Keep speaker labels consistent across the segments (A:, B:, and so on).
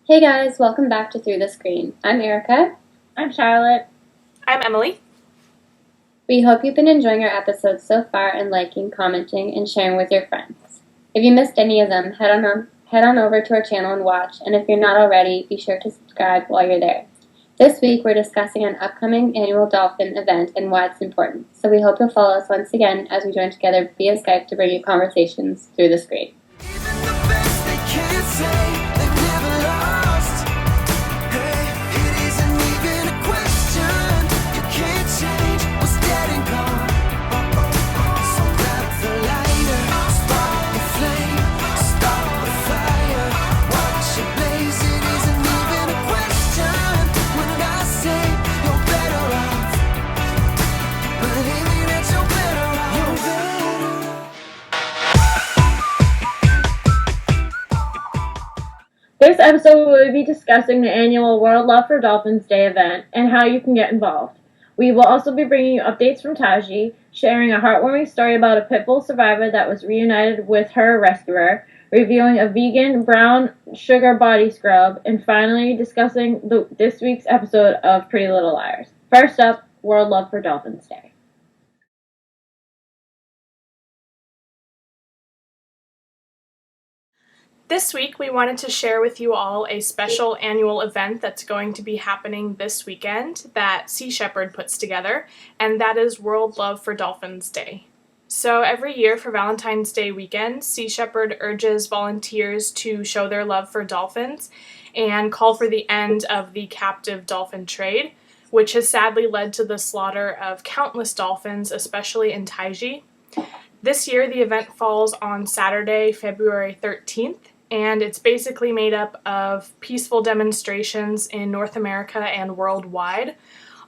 A: Hey guys, welcome back to Through the Screen. I'm Erika.
B: I'm Charlotte.
C: I'm Emily.
A: We hope you've been enjoying our episodes so far and liking, commenting, and sharing with your friends. If you missed any of them, head on over to our channel and watch, and if you're not already, be sure to subscribe while you're there. This week, we're discussing an upcoming annual Dolphin event and why it's important, so we hope you'll follow us once again as we join together via Skype to bring you conversations through the screen.
B: This episode we will be discussing the annual World Love for Dolphins Day event and how you can get involved. We will also be bringing you updates from Taiji, sharing a heartwarming story about a Pitbull survivor that was reunited with her rescuer, reviewing a vegan brown sugar body scrub, and finally discussing this week's episode of Pretty Little Liars. First up, World Love for Dolphins Day.
C: This week, we wanted to share with you all a special annual event that's going to be happening this weekend that Sea Shepherd puts together, and that is World Love for Dolphins Day. So every year for Valentine's Day weekend, Sea Shepherd urges volunteers to show their love for dolphins and call for the end of the captive dolphin trade, which has sadly led to the slaughter of countless dolphins, especially in Taiji. This year, the event falls on Saturday, February 13th, and it's basically made up of peaceful demonstrations in North America and worldwide,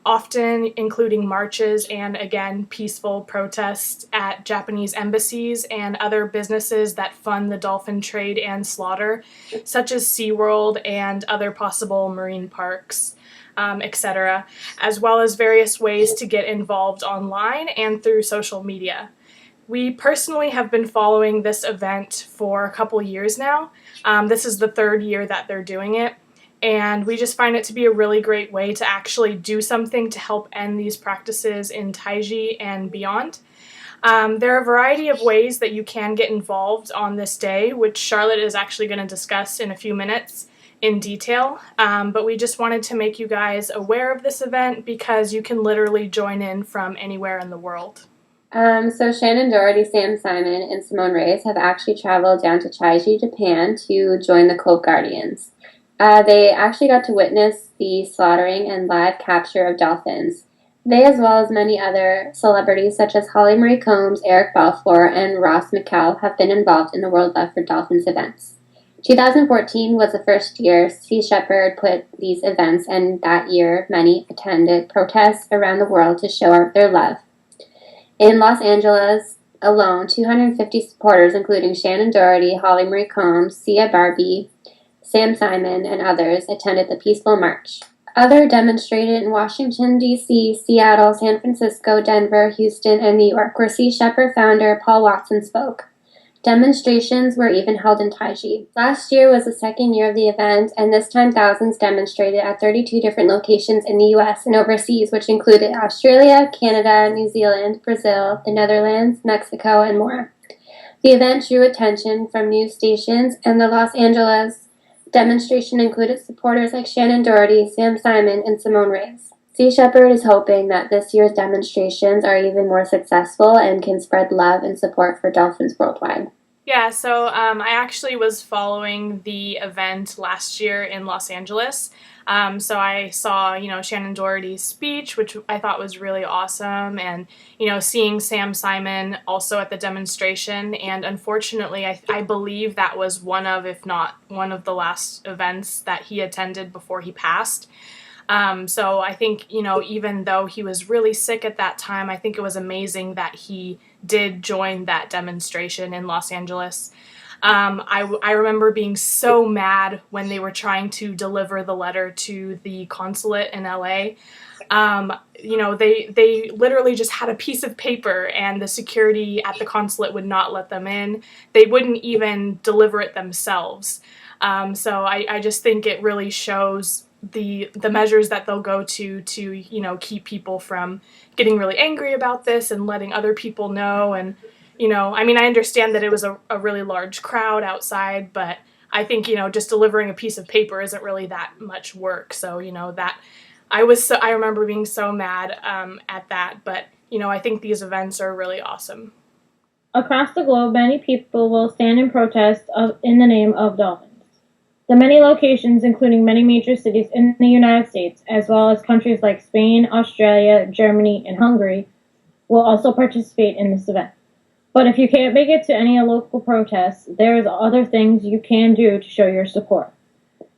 C: often including marches and, again, peaceful protests at Japanese embassies and other businesses that fund the dolphin trade and slaughter, such as SeaWorld and other possible marine parks, etc., as well as various ways to get involved online and through social media. We personally have been following this event for a couple years now. This is the third year that they're doing it, and we just find it to be a really great way to actually do something to help end these practices in Taiji and beyond. There are a variety of ways that you can get involved on this day, which Charlotte is actually going to discuss in a few minutes in detail, but we just wanted to make you guys aware of this event because you can literally join in from anywhere in the world.
A: So Shannon Doherty, Sam Simon, and Simone Reyes have actually traveled down to Taiji, Japan to join the Cove Guardians. They actually got to witness the slaughtering and live capture of dolphins. They, as well as many other celebrities such as Holly Marie Combs, Eric Balfour, and Ross McCall, have been involved in the World Love for Dolphins events. 2014 was the first year Sea Shepherd put these events, and that year many attended protests around the world to show their love. In Los Angeles alone, 250 supporters, including Shannon Doherty, Holly Marie Combs, Sia Barbie, Sam Simon, and others, attended the peaceful march. Others demonstrated in Washington, D.C., Seattle, San Francisco, Denver, Houston, and New York, where Sea Shepherd founder Paul Watson spoke. Demonstrations were even held in Taiji. Last year was the second year of the event, and this time thousands demonstrated at 32 different locations in the U.S. and overseas, which included Australia, Canada, New Zealand, Brazil, the Netherlands, Mexico, and more. The event drew attention from news stations, and the Los Angeles demonstration included supporters like Shannon Doherty, Sam Simon, and Simone Reyes. Sea Shepherd is hoping that this year's demonstrations are even more successful and can spread love and support for dolphins worldwide.
C: Yeah, so I actually was following the event last year in Los Angeles. So I saw, Shannon Doherty's speech, which I thought was really awesome, and, seeing Sam Simon also at the demonstration. And unfortunately, I believe that was one of, if not one of the last events that he attended before he passed. So I think, even though he was really sick at that time, I think it was amazing that he did join that demonstration in Los Angeles. I remember being so mad when they were trying to deliver the letter to the consulate in LA. They literally just had a piece of paper and the security at the consulate would not let them in. They wouldn't even deliver it themselves. So I just think it really shows the measures that they'll go to keep people from getting really angry about this and letting other people know. And I mean, I understand that it was a really large crowd outside, but I think just delivering a piece of paper isn't really that much work. So that I remember being so mad at that, but I think these events are really awesome.
B: Across the globe, many people will stand in protest in the name of dolphins. The many locations, including many major cities in the United States, as well as countries like Spain, Australia, Germany, and Hungary, will also participate in this event. But if you can't make it to any local protests, there is other things you can do to show your support.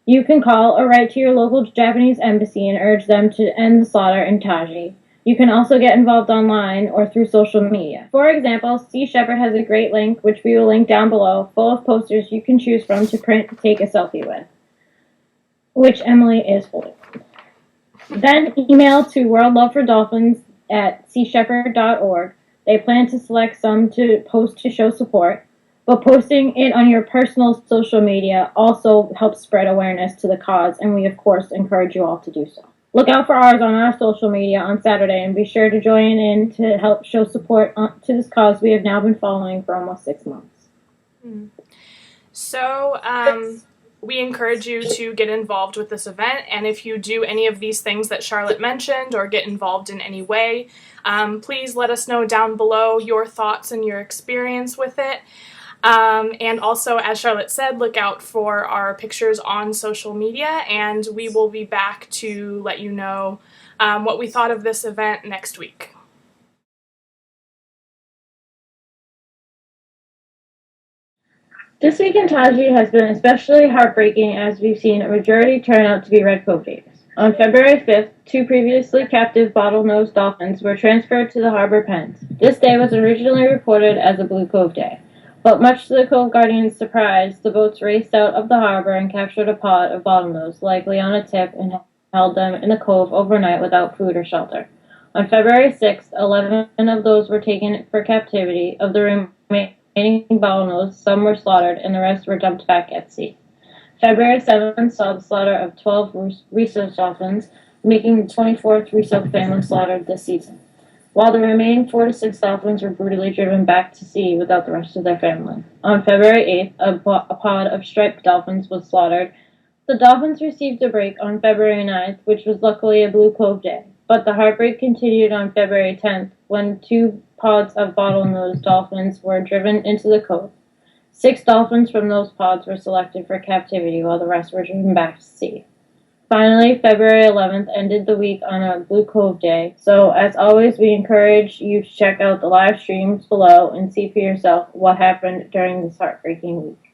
B: You can call or write to your local Japanese embassy and urge them to end the slaughter in Taiji. You can also get involved online or through social media. For example, Sea Shepherd has a great link, which we will link down below, full of posters you can choose from to print and take a selfie with, which Emily is holding. Then email to worldlovefordolphins@seashepherd.org. They plan to select some to post to show support, but posting it on your personal social media also helps spread awareness to the cause, and we of course encourage you all to do so. Look out for ours on our social media on Saturday, and be sure to join in to help show support to this cause we have now been following for almost 6 months.
C: So, we encourage you to get involved with this event, and if you do any of these things that Charlotte mentioned or get involved in any way, please let us know down below your thoughts and your experience with it. And also, as Charlotte said, look out for our pictures on social media, and we will be back to let you know what we thought of this event next week.
B: This week in Taiji has been especially heartbreaking as we've seen a majority turn out to be red cove babies. On February 5th, 2 previously captive bottlenose dolphins were transferred to the harbor pens. This day was originally reported as a Blue Cove Day. But much to the Cove Guardians' surprise, the boats raced out of the harbor and captured a pod of bottlenose, likely on a tip, and held them in the cove overnight without food or shelter. On February 6th, 11 of those were taken for captivity. Of the remaining bottlenose, some were slaughtered and the rest were dumped back at sea. February 7th saw the slaughter of 12 rhesus dolphins, making the 24th rhesus family slaughtered this season, while the remaining 4 to 6 dolphins were brutally driven back to sea without the rest of their family. On February 8th, a pod of striped dolphins was slaughtered. The dolphins received a break on February 9th, which was luckily a Blue Cove Day, but the heartbreak continued on February 10th when 2 pods of bottlenose dolphins were driven into the cove. 6 dolphins from those pods were selected for captivity, while the rest were driven back to sea. Finally, February 11th ended the week on a Blue Cove Day, so as always we encourage you to check out the live streams below and see for yourself what happened during this heartbreaking week.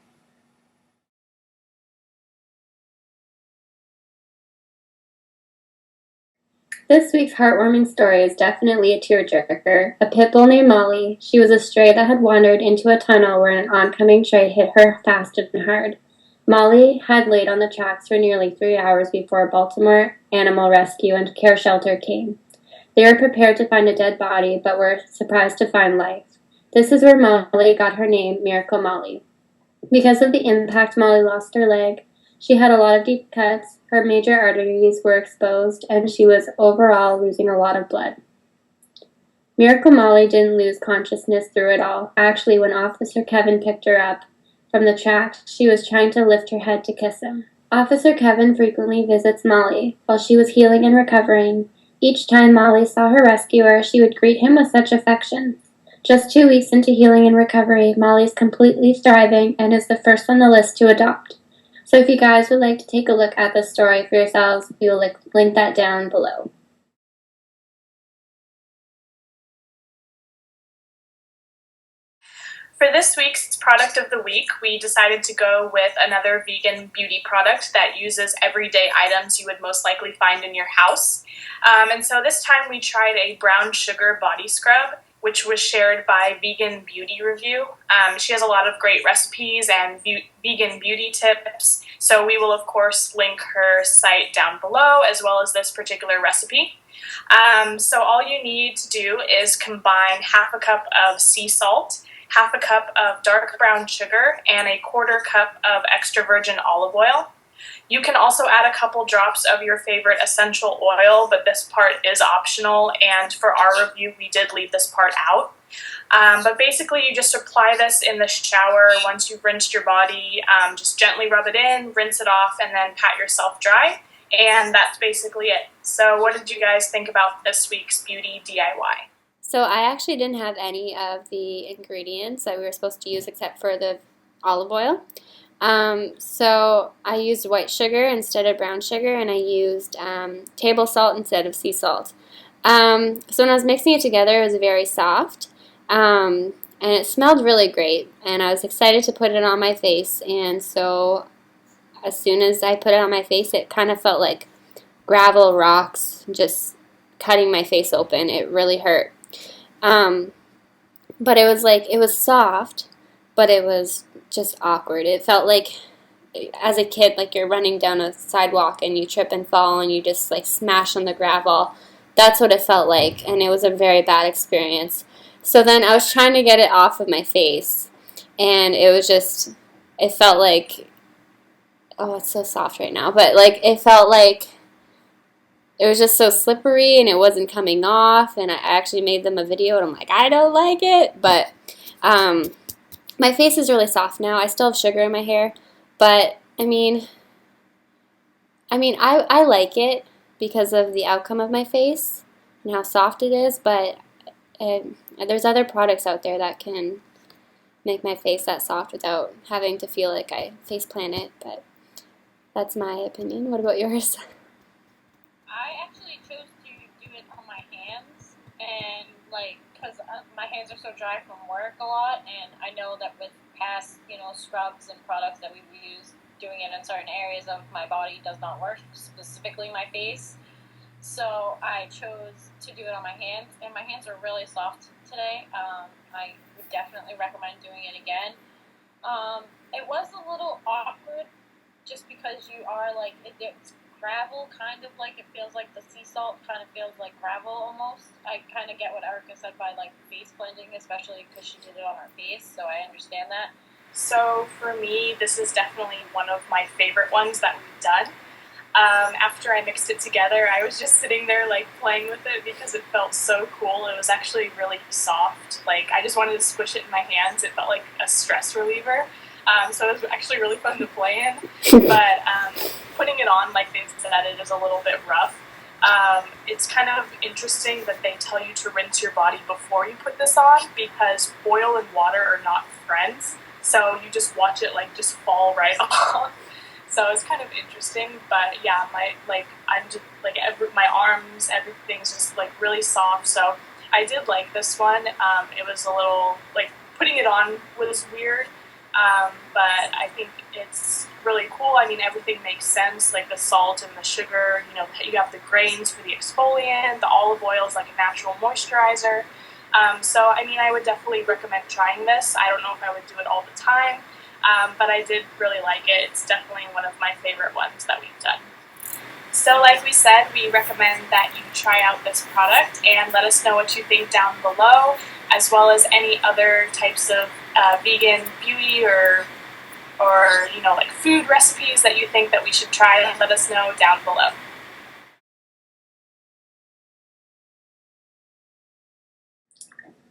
A: This week's heartwarming story is definitely a tearjerker. A Pitbull named Molly. She was a stray that had wandered into a tunnel where an oncoming train hit her fast and hard. Molly had laid on the tracks for nearly 3 hours before a Baltimore Animal Rescue and Care Shelter came. They were prepared to find a dead body, but were surprised to find life. This is where Molly got her name, Miracle Molly. Because of the impact, Molly lost her leg. She had a lot of deep cuts, her major arteries were exposed, and she was overall losing a lot of blood. Miracle Molly didn't lose consciousness through it all. Actually, when Officer Kevin picked her up from the tracks, she was trying to lift her head to kiss him. Officer Kevin frequently visits Molly while she was healing and recovering. Each time Molly saw her rescuer, she would greet him with such affection. Just 2 weeks into healing and recovery, Molly's completely thriving and is the first on the list to adopt. So if you guys would like to take a look at this story for yourselves, we will link that down below.
C: For this week's product of the week, we decided to go with another vegan beauty product that uses everyday items you would most likely find in your house. And so this time we tried a brown sugar body scrub, which was shared by Vegan Beauty Review. She has a lot of great recipes and vegan beauty tips, so we will of course link her site down below as well as this particular recipe. So all you need to do is combine half a cup of sea salt half a cup of dark brown sugar, and a quarter cup of extra virgin olive oil. You can also add a couple drops of your favorite essential oil, but this part is optional, and for our review, we did leave this part out. But basically, you just apply this in the shower once you've rinsed your body. Just gently rub it in, rinse it off, and then pat yourself dry. And that's basically it. So what did you guys think about this week's beauty DIY?
A: So I actually didn't have any of the ingredients that we were supposed to use except for the olive oil. So I used white sugar instead of brown sugar, and I used table salt instead of sea salt. So when I was mixing it together, it was very soft, and it smelled really great, and I was excited to put it on my face, and so as soon as I put it on my face, it kind of felt like gravel rocks just cutting my face open. It really hurt. But it was soft, but it was just awkward. It felt like, as a kid, like you're running down a sidewalk and you trip and fall and you just like smash on the gravel. That's what it felt like, and it was a very bad experience. So then I was trying to get it off of my face, and it felt like, oh, it's so soft right now, but like it felt like it was just so slippery and it wasn't coming off, and I actually made them a video and I'm like, I don't like it, but my face is really soft now. I still have sugar in my hair, but I like it because of the outcome of my face and how soft it is, but there's other products out there that can make my face that soft without having to feel like I faceplant it, but that's my opinion. What about yours?
B: I actually chose to do it on my hands, and because my hands are so dry from work a lot, and I know that with past, scrubs and products that we've used, doing it in certain areas of my body does not work, specifically my face. So I chose to do it on my hands, and my hands are really soft today. I would definitely recommend doing it again. It was a little awkward just because you are it's gravel, kind of like, it feels like the sea salt kind of feels like gravel almost. I kind of get what Erika said by face blending, especially because she did it on her face, so I understand that.
C: So for me, this is definitely one of my favorite ones that we've done. After I mixed it together, I was just sitting there playing with it because it felt so cool. It was actually really soft. I just wanted to squish it in my hands. It felt like a stress reliever. So it was actually really fun to play in. But putting it on, like they said, it is a little bit rough. It's kind of interesting that they tell you to rinse your body before you put this on, because oil and water are not friends. So you just watch it just fall right off. So it's kind of interesting, but yeah, my arms, everything's just really soft. So I did like this one. It was a little putting it on was weird, but I think it's really cool. Everything makes sense, the salt and the sugar. You have the grains for the exfoliant. The olive oil is like a natural moisturizer. So I would definitely recommend trying this. I don't know if I would do it all the time. But I did really like it. It's definitely one of my favorite ones that we've done. So like we said, we recommend that you try out this product and let us know what you think down below, as well as any other types of vegan beauty or food recipes that you think that we should try. Let us know down below.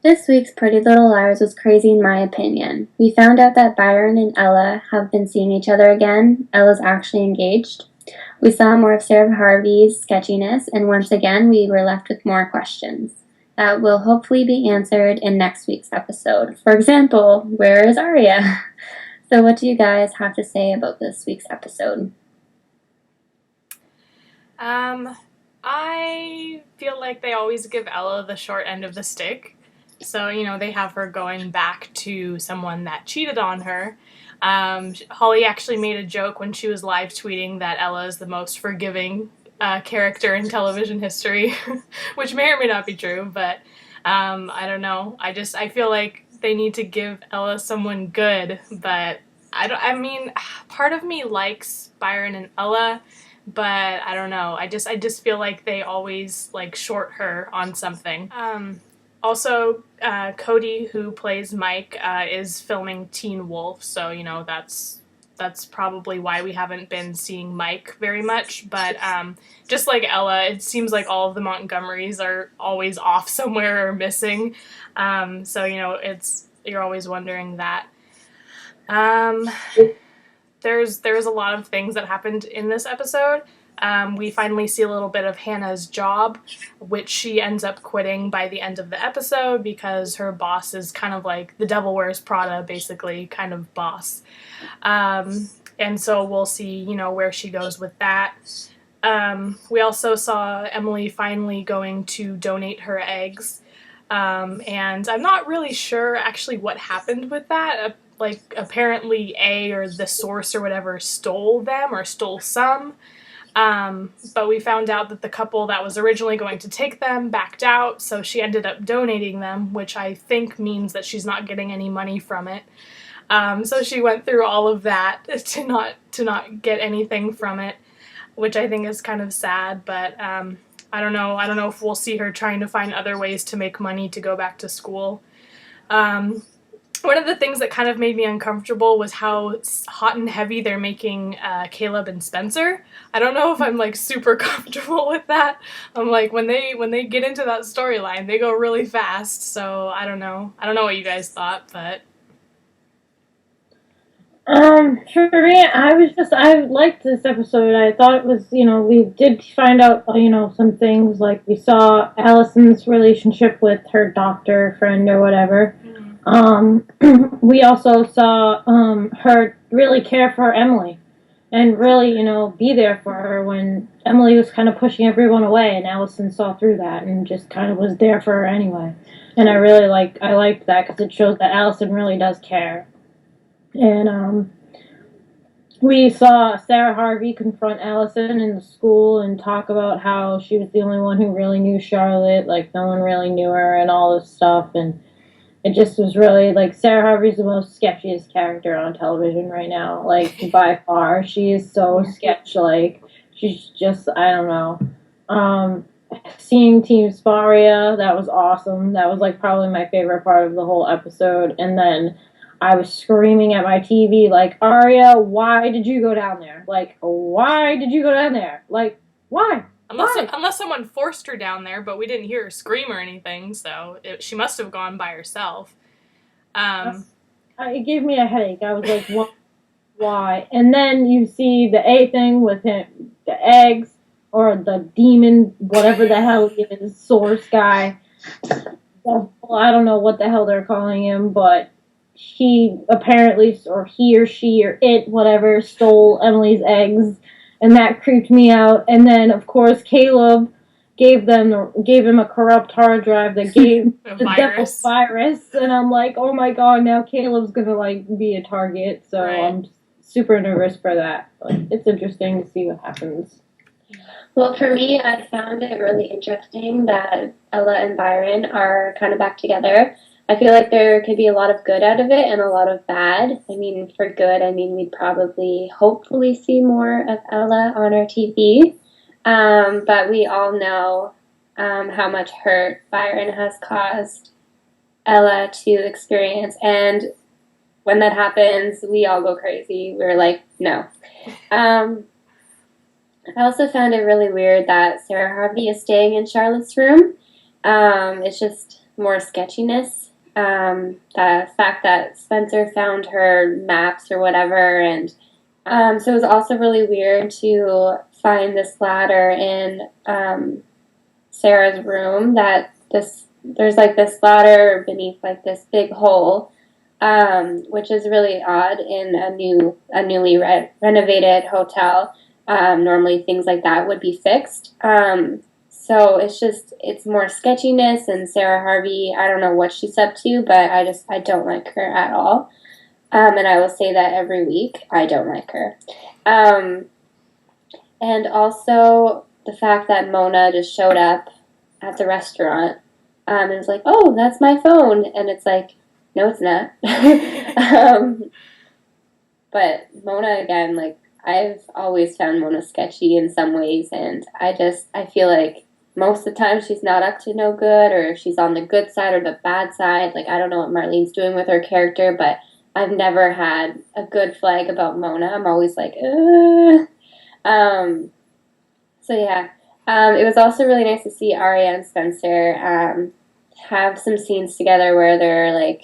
A: This week's Pretty Little Liars was crazy in my opinion. We found out that Byron and Ella have been seeing each other again. Ella's actually engaged. We saw more of Sarah Harvey's sketchiness, and once again we were left with more questions that will hopefully be answered in next week's episode. For example, where is Aria? So what do you guys have to say about this week's episode?
C: I feel like they always give Ella the short end of the stick. So, they have her going back to someone that cheated on her. Holly actually made a joke when she was live tweeting that Ella is the most forgiving character in television history, which may or may not be true, but I don't know. I feel like they need to give Ella someone good, but part of me likes Byron and Ella, but I don't know. I just feel like they always short her on something. Also, Cody, who plays Mike, is filming Teen Wolf, so that's probably why we haven't been seeing Mike very much. But just like Ella, it seems like all of the Montgomerys are always off somewhere or missing. So you're always wondering that. There's a lot of things that happened in this episode. We finally see a little bit of Hannah's job, which she ends up quitting by the end of the episode because her boss is kind of like the Devil Wears Prada, basically, kind of boss. And so we'll see, where she goes with that. We also saw Emily finally going to donate her eggs. And I'm not really sure actually what happened with that. Apparently or the source or whatever stole them or stole some. But we found out that the couple that was originally going to take them backed out, so she ended up donating them, which I think means that she's not getting any money from it. So she went through all of that to not get anything from it, which I think is kind of sad, but I don't know. I don't know if we'll see her trying to find other ways to make money to go back to school. One of the things that kind of made me uncomfortable was how hot and heavy they're making Caleb and Spencer. I don't know if I'm super comfortable with that. I'm when they get into that storyline, they go really fast. So I don't know. I don't know what you guys thought, but
B: for me, I liked this episode. I thought it was, we did find out, some things, we saw Allison's relationship with her doctor friend or whatever. We also saw her really care for Emily and really, be there for her when Emily was kind of pushing everyone away, and Allison saw through that and just kind of was there for her anyway. And I liked that because it shows that Allison really does care. And we saw Sarah Harvey confront Allison in the school and talk about how she was the only one who really knew Charlotte, no one really knew her and all this stuff, and it just was really, Sarah Harvey's the most sketchiest character on television right now, by far. She is so sketch-like. She's just, I don't know. Seeing Team Sparia, that was awesome. That was, probably my favorite part of the whole episode. And then I was screaming at my TV, Aria, why did you go down there? Why did you go down there? Why?
C: Unless someone forced her down there, but we didn't hear her scream or anything, so she must have gone by herself.
B: It gave me a headache. I was what? Why? And then you see the A thing with him, the eggs, or the demon, whatever the hell he is, source guy. I don't know what the hell they're calling him, but he apparently, or he or she or it, whatever, stole Emily's eggs. And that creeped me out. And then, of course, Caleb gave him a corrupt hard drive that gave the devil's virus. And I'm oh my god, now Caleb's gonna be a target. So right. I'm super nervous for that. But it's interesting to see what happens.
A: Well, for me, I found it really interesting that Ella and Byron are kind of back together. I feel like there could be a lot of good out of it and a lot of bad. I mean, for good, we'd probably, hopefully see more of Ella on our TV. But we all know how much hurt Byron has caused Ella to experience. And when that happens, we all go crazy. We're no. I also found it really weird that Sarah Harvey is staying in Charlotte's room. It's just more sketchiness. The fact that Spencer found her maps or whatever, and so it was also really weird to find this ladder in Sarah's room. There's this ladder beneath this big hole, which is really odd in a newly renovated hotel. Normally things like that would be fixed. So it's more sketchiness, and Sarah Harvey, I don't know what she's up to, but I don't like her at all. And I will say that every week, I don't like her. And also the fact that Mona just showed up at the restaurant, and was oh, that's my phone. And it's no, it's not. But Mona, again, I've always found Mona sketchy in some ways, and I feel like most of the time she's not up to no good, or she's on the good side or the bad side. Like, I don't know what Marlene's doing with her character, but I've never had a good flag about Mona. I'm always like, ugh. So yeah. It was also really nice to see Arya and Spencer have some scenes together where they're like,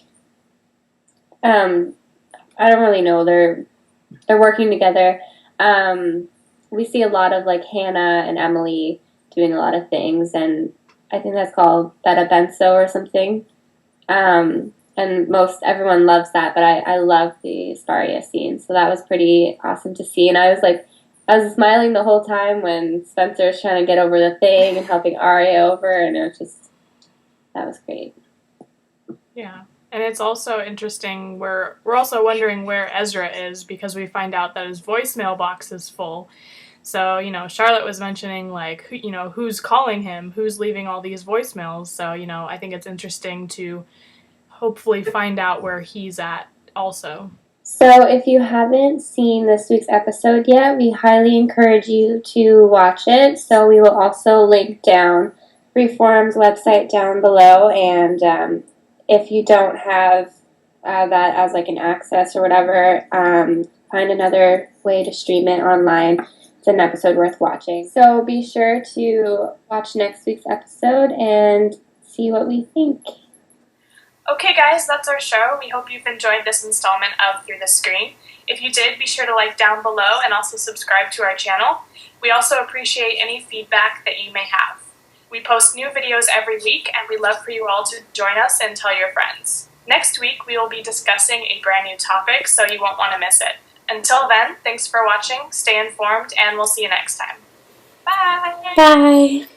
A: I don't really know, they're working together. We see a lot of like Hannah and Emily doing a lot of things, and I think that's called Betta Benso or something. And most everyone loves that, but I love the Sparia scene, so that was pretty awesome to see. And I was smiling the whole time when Spencer's trying to get over the thing and helping Arya over, and it was just, that was great.
C: Yeah. And it's also interesting, we're also wondering where Ezra is, because we find out that his voicemail box is full. So, you know, Charlotte was mentioning, like, you know, who's calling him, who's leaving all these voicemails. So, you know, I think it's interesting to hopefully find out where he's at also.
A: So if you haven't seen this week's episode yet, we highly encourage you to watch it. So we will also link down Reforum's website down below, and if you don't have that as like an access or whatever, find another way to stream it online. It's an episode worth watching. So be sure to watch next week's episode and see what we think.
C: Okay, guys, that's our show. We hope you've enjoyed this installment of Through the Screen. If you did, be sure to like down below and also subscribe to our channel. We also appreciate any feedback that you may have. We post new videos every week, and we'd love for you all to join us and tell your friends. Next week, we will be discussing a brand new topic, so you won't want to miss it. Until then, thanks for watching, stay informed, and we'll see you next time. Bye!
A: Bye!